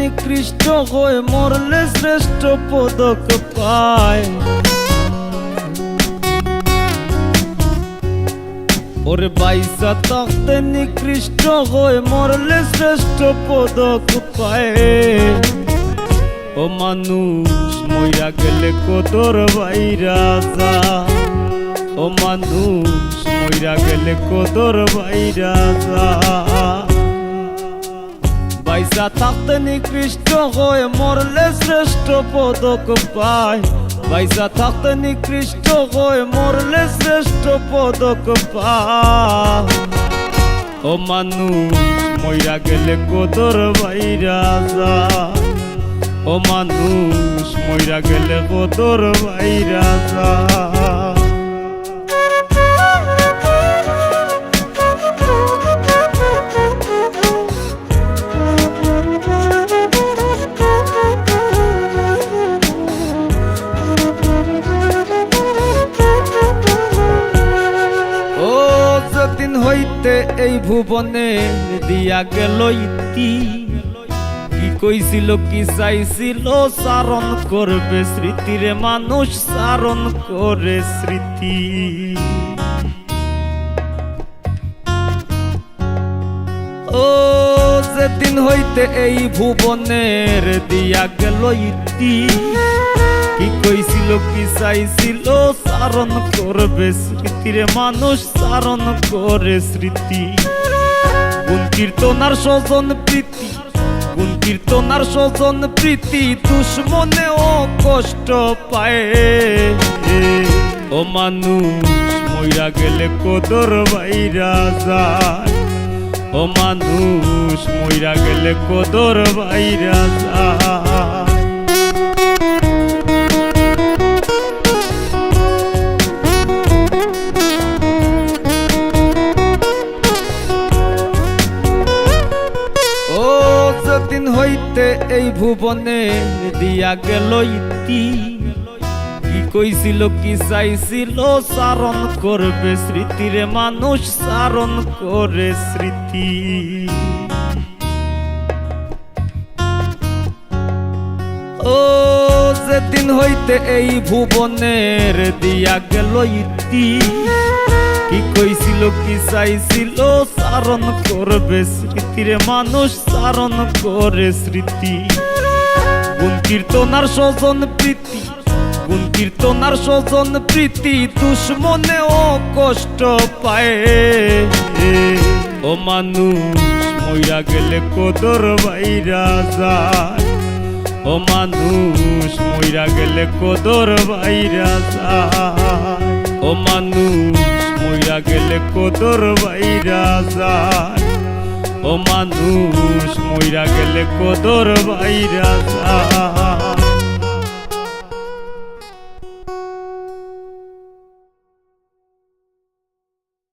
নিকৃষ্ট হয়ে মরলে শ্রেষ্ঠ পদক পায়। ওরে বাইসা থাকতে নিকৃষ্ট হয়ে মরলে শ্রেষ্ঠ পদক পায়। ও মানুষ মইরা গেলে কদর বাইরা যা, ও মানুষ মইরা গেলে কদর বাইরা যা। বাইসা থাকতে নিকৃষ্ট হয়ে মরলে শ্রেষ্ঠ পদক পায়। বাইসা থাকতে নিকৃষ্ট হয়ে মরলে শ্রেষ্ঠ পদক পায়। ও মানুষ মইরা গেলে কদর বাইরা যা, ও মানুষ মইরা গেলে কদর বাইরা যা। দিন হইতে এই ভুবনে দিয়া গেল ইতি, কি কইছিল কি চাইছিল চারণ করবে স্মৃতিরে মানুষ চারণ করে স্মৃতি। ও যেদিন হইতে এই ভুবনের দিয়া গেল ইতি, কি কইছিল কি চাইছিল চারণ করবে স্মৃতিরে মানুষ চারণ করে স্মৃতি। গুণ কীর্তনার স্বজন প্রীতি, গুণ কীর্তনার স্বজন প্রীতি দুশ্মনেও কষ্ট পায়। ও মানুষ মইরা গেলে কদর বাইরা যায়, ও মানুষ মইরা গেলে কদর বাইরা যায়। দিন হইতে এই ভুবনে দিয়া গেল ইতি, কি কইছিল কি চাইছিল চারণ করবে স্মৃতিরে মানুষ চারণ করে স্মৃতি। ও যেদিন হইতে এই ভুবনের দিয়া গেল ইতি, কি কইছিল কি চাইছিল চারণ করবে স্মৃতিরে মানুষ চারণ করে স্মৃতি। গুণ কীর্তনার স্বজন প্রীতি, গুণ কীর্তনার স্বজন প্রীতি দুশ্মনেও কষ্ট পায়। ও মানুষ মইরা গেলে কদর বাইরা যায়, ও মানুষ মইরা গেলে কদর বাইরা যায়। ও মানুষ মইরা গেলে কদর বাইরা যায়, ও মানুষ মইরা গেলে কদর বাইরা যায়।